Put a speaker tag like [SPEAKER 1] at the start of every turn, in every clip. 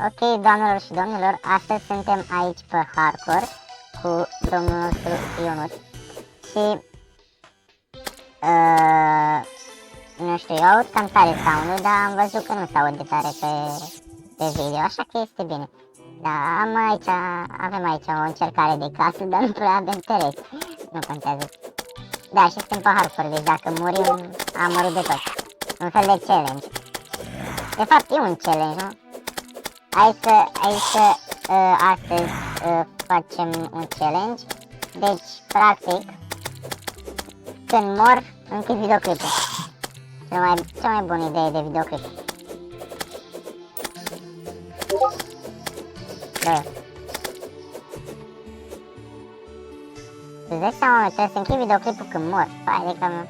[SPEAKER 1] Ok, doamnelor și domnilor, astăzi suntem aici pe Hardcore cu domnul nostru Ionut și nu știu, eu aud cam tare sound-ul, dar am văzut că nu se aude tare pe video, așa că este bine. Da, avem aici o încercare de casă, dar nu prea avem tereți, nu contează. Da, și suntem pe Hardcore, deci dacă murim, am murit de tot. Un fel de challenge. De fapt e un challenge, nu? Hai să astăzi facem un challenge. Deci, practic, când mor, închid videoclipul. Cea mai bună idee de videoclip. Da. Îți dai seama, trebuie să închid videoclipul când mor. Hai de cam...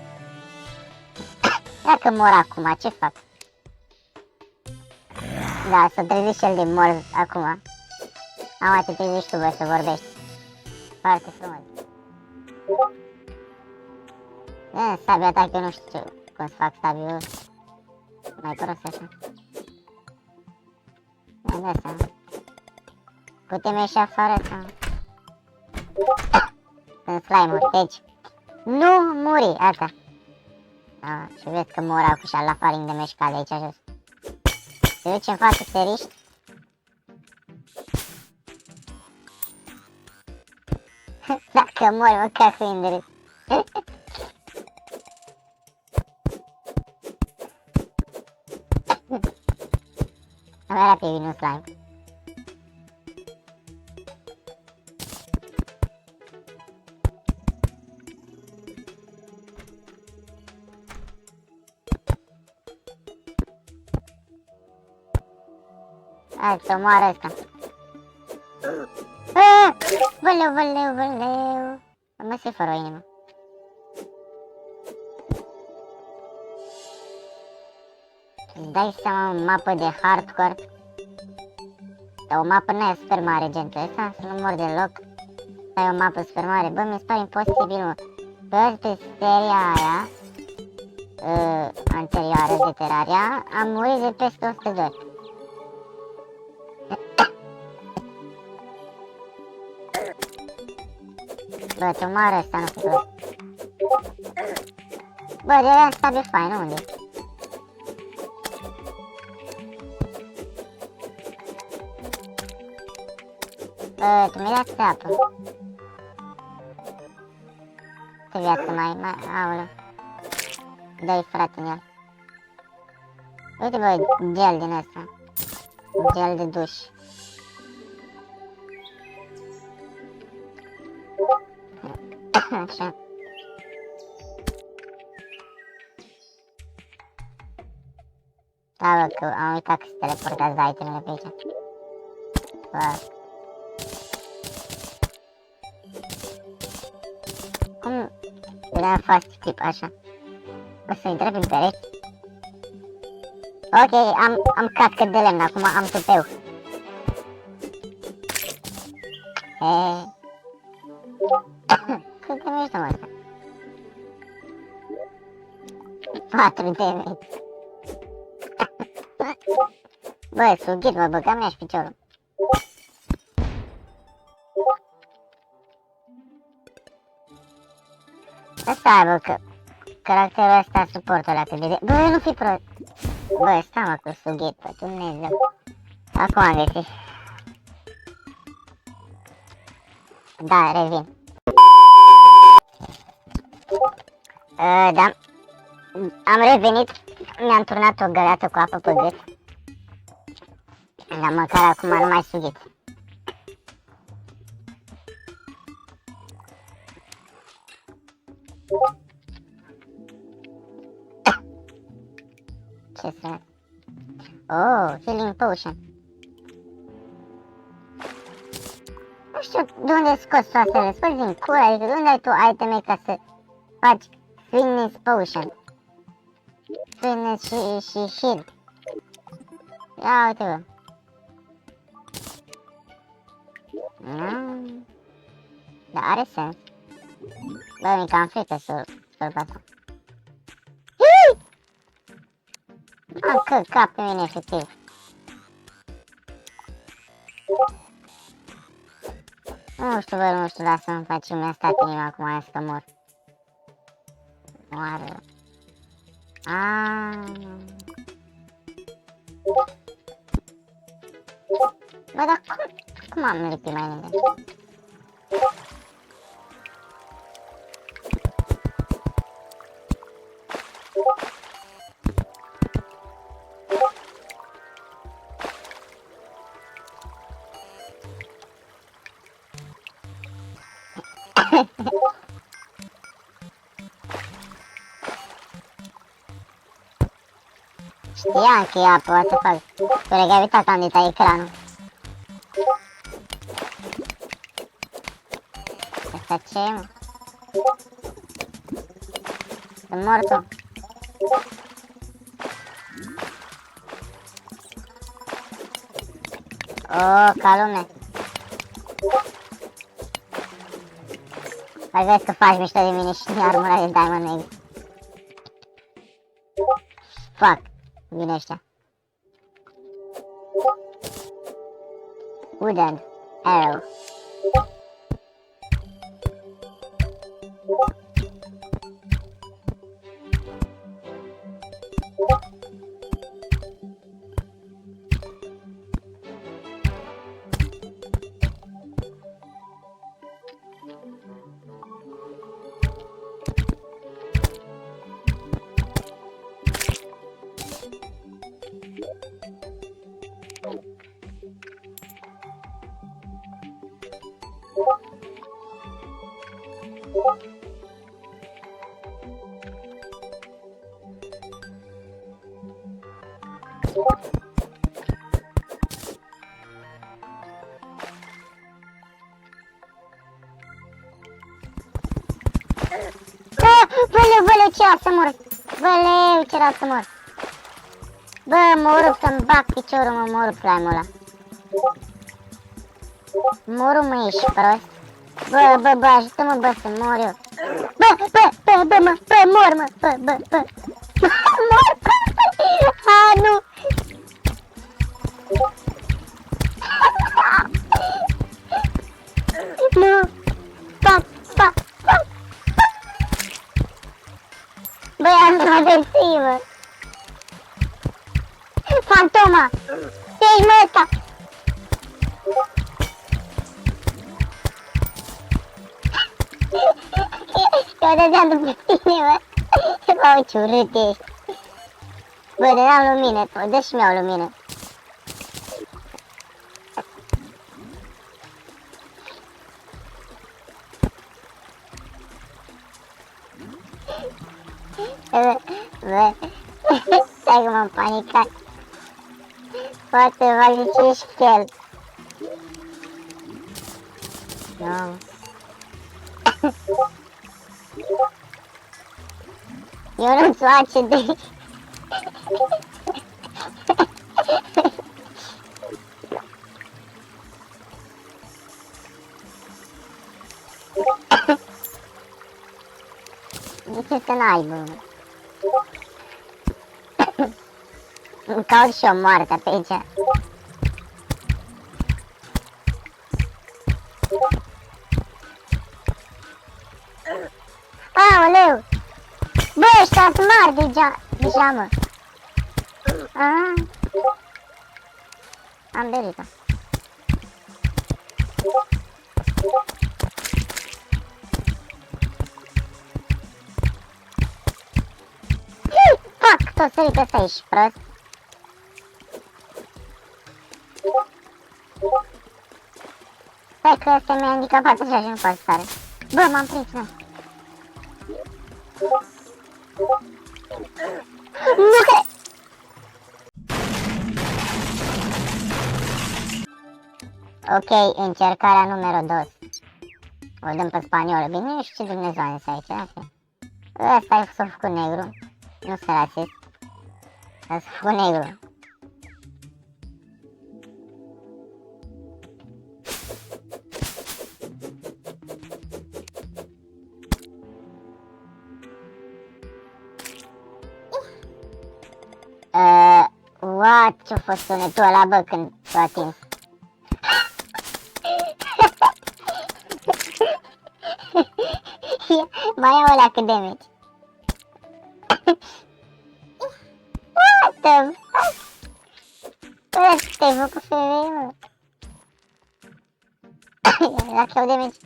[SPEAKER 1] Dacă mor acum, ce fac? Da, să trezești el de mor acum. Am te trezești tu, bă, să vorbești. Foarte frumos. Sabia ta, că eu nu știu cum să fac sabiul. Mai prost așa. Mi-am dat seama. Putem ieși afară sau... Sunt slime-uri, deci... Nu muri, asta. Și vezi că mor acușa la faring de meșcale aici jos. Te duci în față, te riști. Dacă mori, măcar cu indurât. Mai rapid vine un slime. Hai să omoară ăsta. Văleu. Mă se fără o inimă. Îți dai seama, o mapă de hardcore. Dar o mapă n-aia super mare, gentul ăsta, să nu mor deloc. Ai o mapă super mare, bă, mi se pare imposibil, mă. Pe seria aia anterioară de Terraria, am murit de peste 100 de ori. Bă, te omoară ăsta, nu știu că... Bă, de aia stabil fain, unde? Bă, tu mi-ai dat pe apă. Ce viață mai... Aoleu. Dă-i frate în el. Uite, bă, gel din ăsta. Gel de duș. Așa. Da, bă, că am uitat că se teleportează itemele pe aici. Bă. Cum le-am faci clip așa? O să intre prin perechi. Ok, am cască de lemn, acum am tupeu. Cât de mișto, mă, ăsta? 4 de metri. Bă, sughit, mă, băgam mi-aș piciorul. Asta, bă, că caracterul ăsta suportă la cât de... Bă, nu fi prost. Bă, stai, mă, cu sughit, pe Dumnezeu. Acum am găsit. Da, revin. Da. Am revenit. Mi-am turnat o găleată cu apă pe gât. Dar măcar acum nu mai sughit. Ce să... Oh, healing potion. Nu știu de unde scoți soasele, scoți din cur, adică de unde ai tu iteme ca să faci sweetness potion. Sweetness și shield. Ia uite, bă. Da, are sens. Bă, mi-e cam frică să fac asta. Am căcat pe mine, efectiv. Nu știu, bă, nu știu, lasă-mă, face, mi-a stat inima acum, aia că mor. Moară. Bă, dar cum am lipit mai înainte? Știam că e apă, o să fac. Cred că ai uitat că am ditat ecranul. Asta ce e, mă? Sunt mortul. Oh, ca lume. Mai vezi că faci mișto de mine și din armura de Diamond Egg. Fuck. Vine ăștia. Wooden arrow. Băleu, ce era să mor! Băleu, ce era să mor! Bă, mă rup să-mi bag piciorul, mă rup slime-ul ăla. Moru, mă, ești prost? Bă, ajută-mă, bă, să mor eu. Bă, mor, mă, bă. Mor, nu! Nu! Fac! Băi, am travestii, Fantoma! Ce-ești, mă, ăsta? Eu dădeam după tine, bă. Bă, ce urât ești. Bă, dădeam lumină, dă și mi-au lumină. Bă, stai că m-am panicat. Poate fac nici șchel. Nu. Eu nu-ți face de... De ce să n-ai, bă? Îmi caut și o moartă pe aici. Aoleu! Bă, ăștia sunt mari deja, mă. Am berit-o. Fuck, tot sărit ăsta, ești prost. Stai că ăsta mi-a handicapat așa și nu poate stare. Bă, m-am prins, mă. Nu cred! Ok, încercarea numărul 2. O dăm pe spaniolă. Bine, nu știu ce Dumnezeu a zis aici, așa. Ăsta s-a făcut negru. Nu sunt rasist. S-a făcut negru. What? Ce-a fost sunetul ăla, bă, când s-a atins? Mai iau alea cât damage. What the fuck? Bă, te-ai făcut femeie, mă. Dacă iau damage.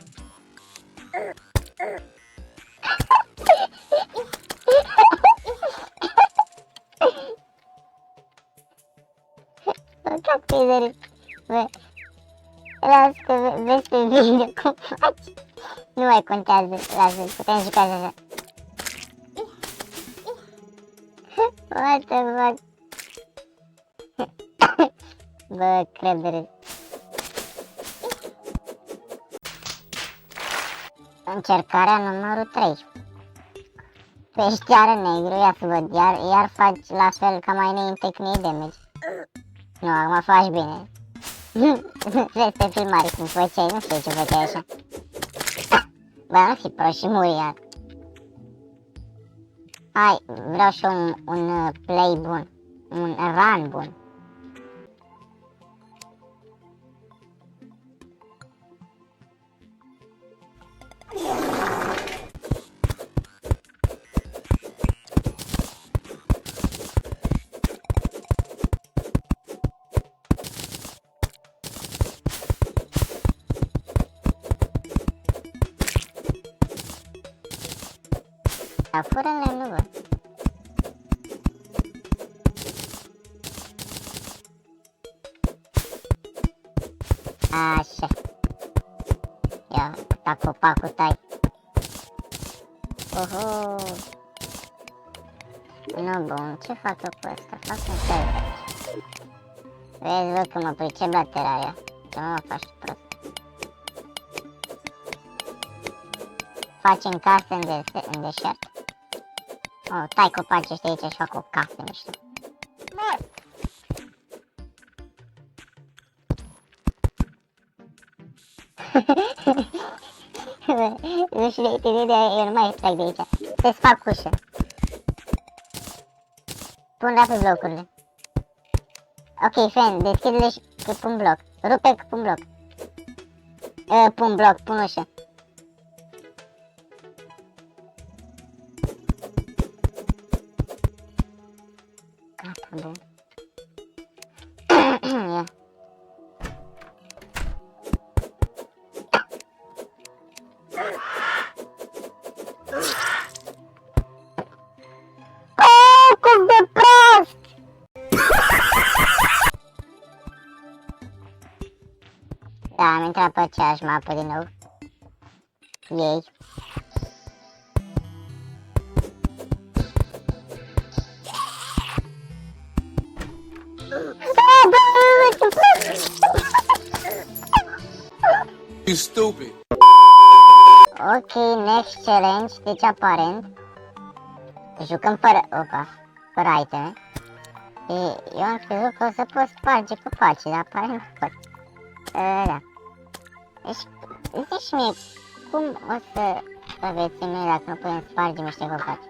[SPEAKER 1] Bă, că-ți de râs. Bă, las că vezi pe video cum faci. Nu mai contează, lasă, putem juca așa. What the fuck? Bă, crep de râs. Încercarea numărul 3. Peșteară negru, ia să văd, iar faci la fel ca mai înainte când iei damage. Nu, acum faci bine. Vezi pe filmare cum făceai, nu știu ce făceai așa. Bă, nu fi prost și muri iar. Hai, vreau și un play bun. Un run bun. Dar fără nu văd. Așa. Ia, ta copacul tai. Oho. Nu, bun, ce fac eu cu ăsta? Fac un save aici. Vezi, văd că mă pricep la Terraria. Ce mă faci prost. Facem case în deșert. Oh, tai copacii ăștia aici și fac o casă mișto. Nu știu de idee, eu nu mai trec de aici. Să-ți fac ușă. Pun rapid blocurile. Ok, friend, deschide-le și că pun bloc. Rupe că pun bloc. Pun bloc, pun ușă. Gata, bun. Ia. Cât de prost! Da, am intrat pe aceeași mapă din nou. Ei.
[SPEAKER 2] You stupid.
[SPEAKER 1] Ok, next challenge, deci aparent jucăm fără, fără iteme. Și eu am crezut că o să pot sparge copacii, dar aparent nu pot. Da. Deci, zici mie, cum o să aveți mine dacă nu putem sparge niște copaci?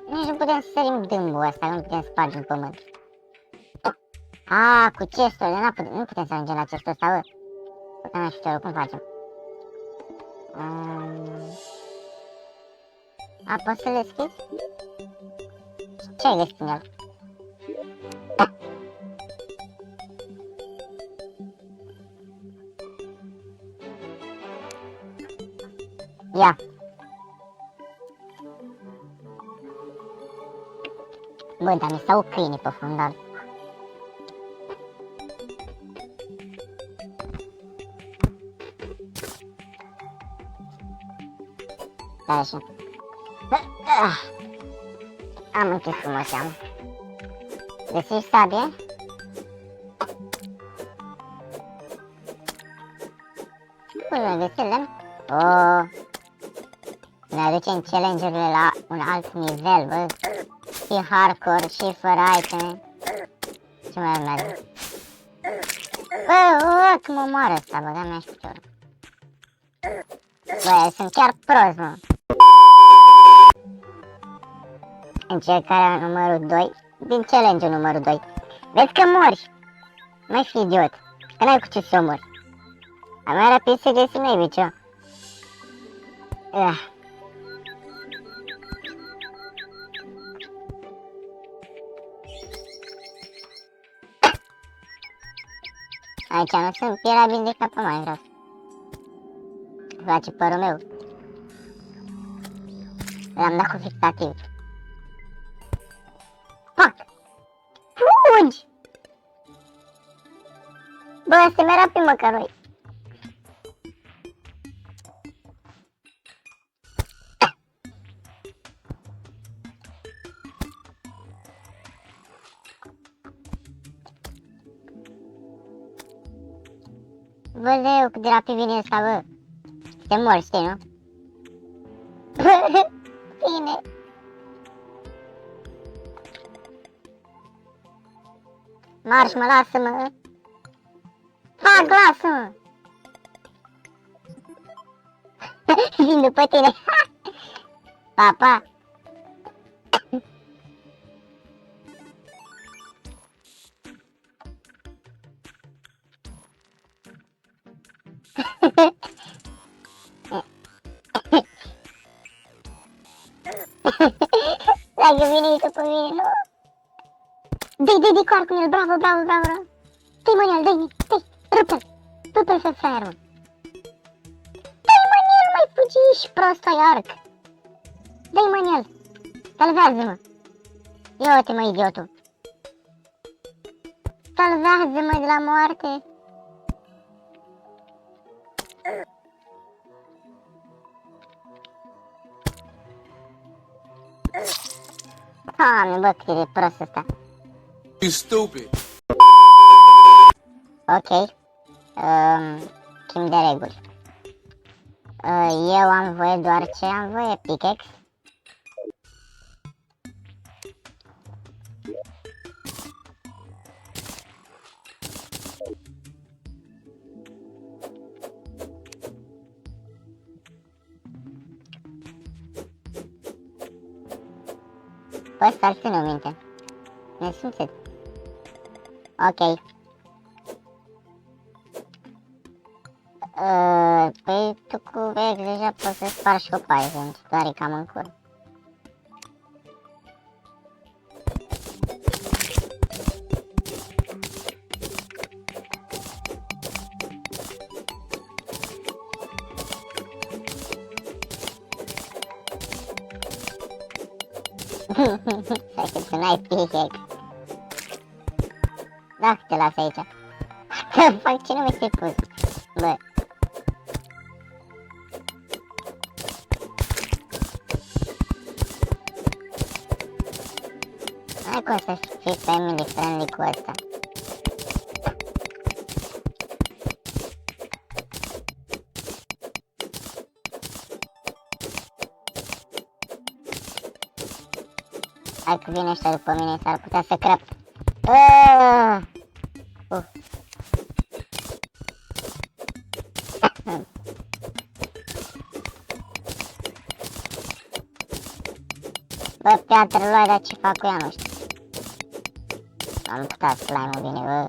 [SPEAKER 1] Nici nu putem să sărim dâmbul ăsta, nu putem sparge în pământ. Cu chestul, nu putem să ajungem la chestul ăsta, bă. Putem ajutorul, cum facem? Poți să-l deschizi? Ce ai găsit în el? Ia! Bă, dar mi s-au câinii pe fundal. Da, așa. Am închis frumos, am. Găsești sabie? Până găsi lemn? Ne aducem challenge-urile la un alt nivel, bă. Și hardcore, și fără iteme. Ce mai urmează? Bă, că mă moară ăsta, băga mea și piciorul. Bă, eu sunt chiar prost, mă. Încercarea numărul 2 din challenge-ul numărul 2. Vezi că mori! Mai fi idiot, că n-ai cu ce să omori. Mai rapid să găsim noi, bicio. Ah. Aici nu sunt, era vindecat pe mai vreau. Face părul meu. L-am dat cu fixativ. Fuck! Fugi! Bă, se mi-era pe măcăroi. Bă, leu, cât de rapid vine ăsta, bă. Te mori, știi, nu? Bine. Marș, mă, lasă-mă. Fac, lasă-mă. Vin după tine. Pa, pa. Dacă vine după mine, nu? Dă-i coar cu el, bravo, bravo, bravo, bravo. Dă-i mâine, dă-i, rupe-l. Rupe-l pe fraier, mă. Dă-i mâine, nu mai fugi, ești prost, ai arc. Dă-i mâine, salvează-mă. Ia uite, mă, idiotul. Salvează-mă de la moarte. Doamne, bă, cât e de prost ăsta.
[SPEAKER 2] You stupid.
[SPEAKER 1] Ok. Schimb de reguli. Eu am voie doar ce am voie, pickaxe. Bă, ăsta-l ține minte. Nesimțit. Ok. Păi tu cu Vex deja poți să spargi copaii, sunt doar e cam în cur. Stai că tu n-ai pickaxe. Dacă te las aici. Că fac ce nu mi-ai pus. Bă. Hai cum să fii family friendly cu ăsta. Dacă vine ăștia după mine, s-ar putea să crăp. Bă, piatră luai, dar ce fac cu ea, nu știu. Am putea slime-ul bine, bă.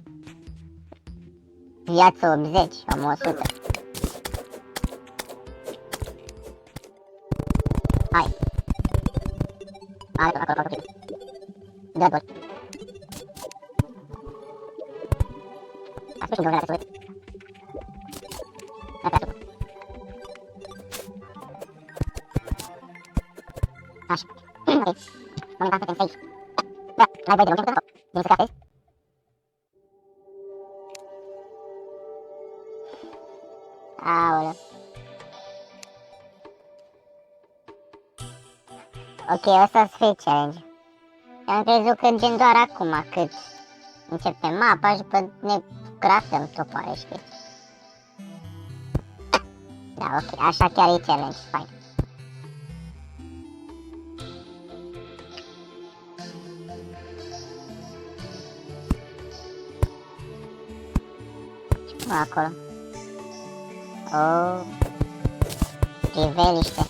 [SPEAKER 1] Viață 80, am 100. Hai. Hai, acolo. Dă bă. Asta și vreau să uit. Așa. Ok. Momentan suntem safe. Da, n-ai voie de lungim până din să capezi. Aoleu. Ok, ăsta să fie challenge. Am crezut că gen doar acum cât începem mapa și după ne craftăm topoare, știi? Da, ok, așa chiar e challenge, fain. Acolo. Oh. Priveliște.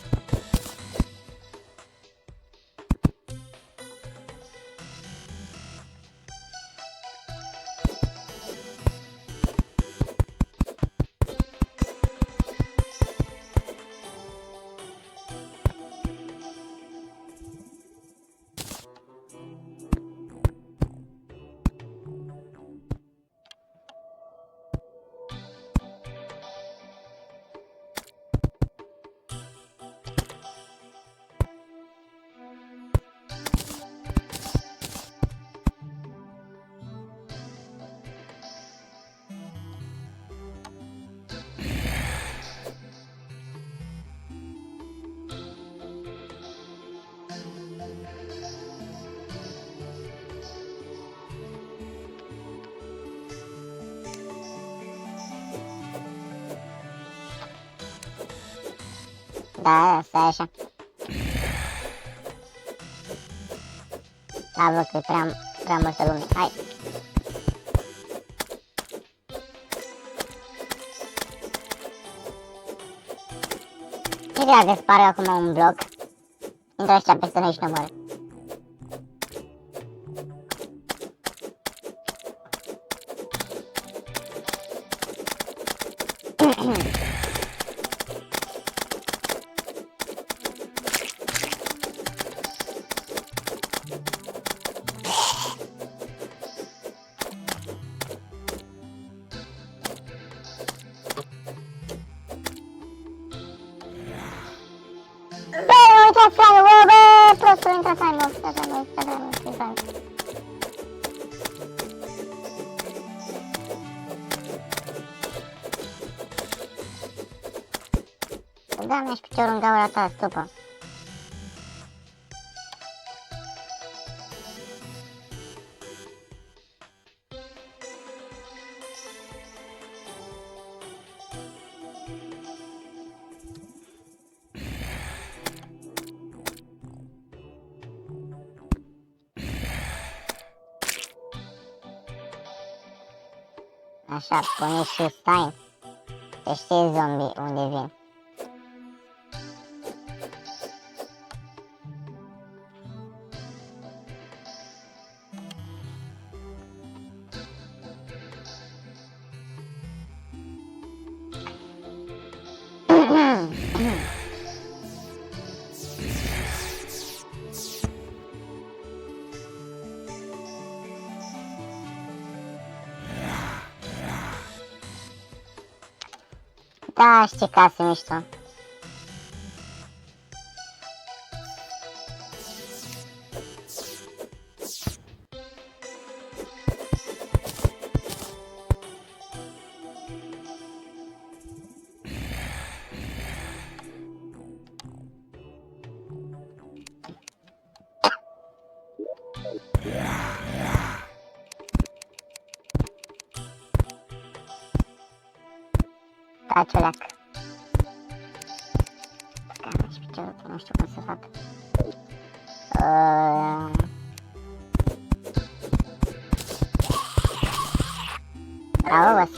[SPEAKER 1] Da, stai așa. Da, văd că e prea multă lume. Hai. Ce dacă sparg acum un bloc? Intră ăștia peste noi și ne mor. Prostul intră Simon. Da, mi-aș piciorul în gaura ta, stupă. Așa, pune și stai. Că știi zombie unde vin. Da, știi casă mișto. Da, ciuleac. Scame și piciorul, nu știu cum să fac. Bravo, boss.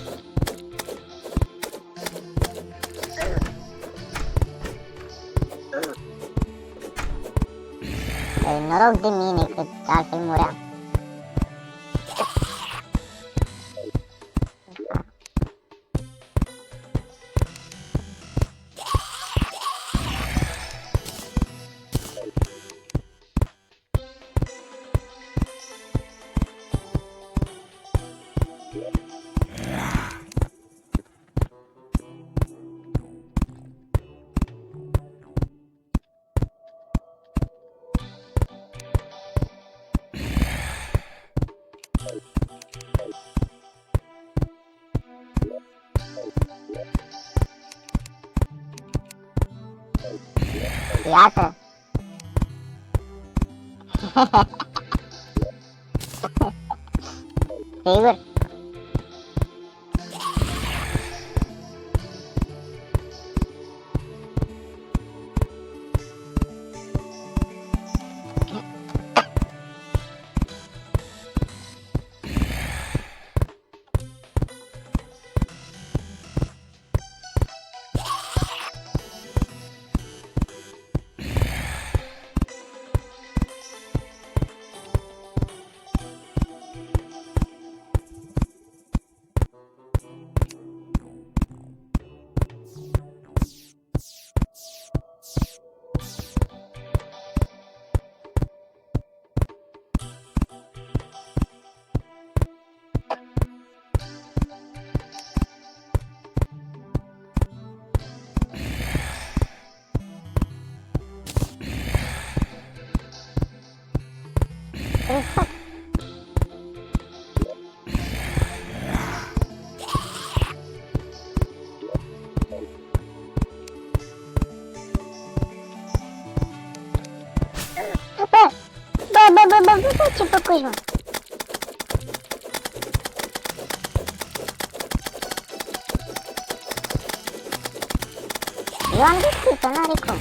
[SPEAKER 1] Noroc de mine, că altfel muream. Iată! Sigur? Bă, ce făcuși, mă? Eu am deschis-o, n-are cum.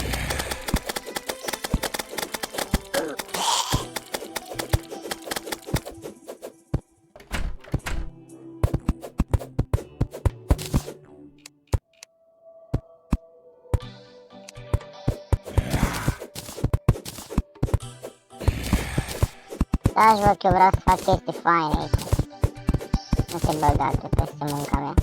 [SPEAKER 1] Da, văd că eu vreau să fac chestii faine aici. Nu te băga tu peste munca mea.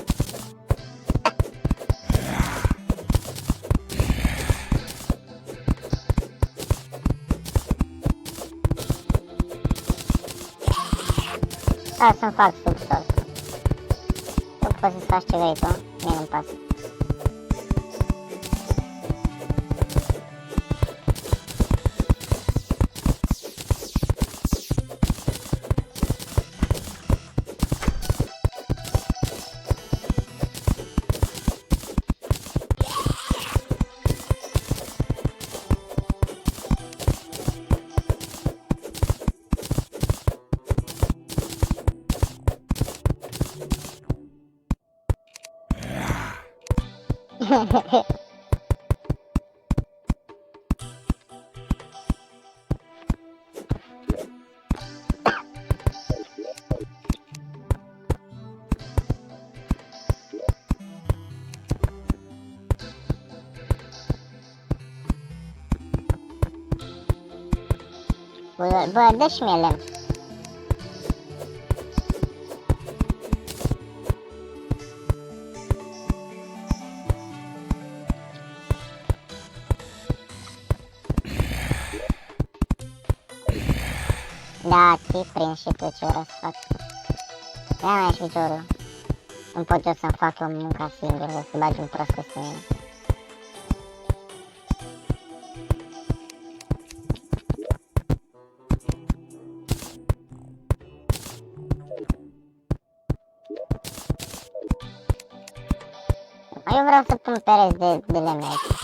[SPEAKER 1] Da, să-mi fac subsol. Tu poți să faci ce vrei tu, mie nu-mi pasă. Bă, dă și mie lemn. Da, ți prins și tu ce vreau să fac. Ia mea și piciorul. Nu pot eu să-mi fac eu munca singur, să bagi un prost peste mine. Eu vreau să pun pereți de lemne aici.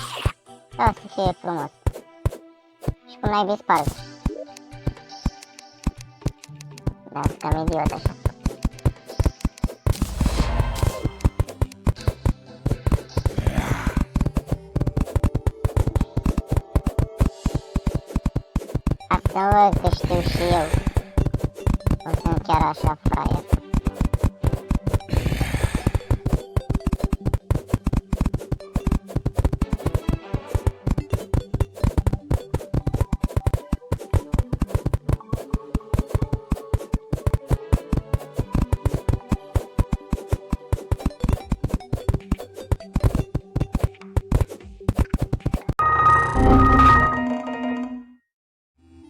[SPEAKER 1] Vreau să fie frumos. Și cum n-ai dispărut. Da, sunt cam idiot așa. Asta văd că știu și eu. Nu sunt chiar așa fraier.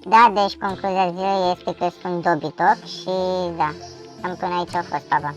[SPEAKER 1] Da, deci concluzia zilei este că sunt dobitoc și da, cam până aici a fost, papa.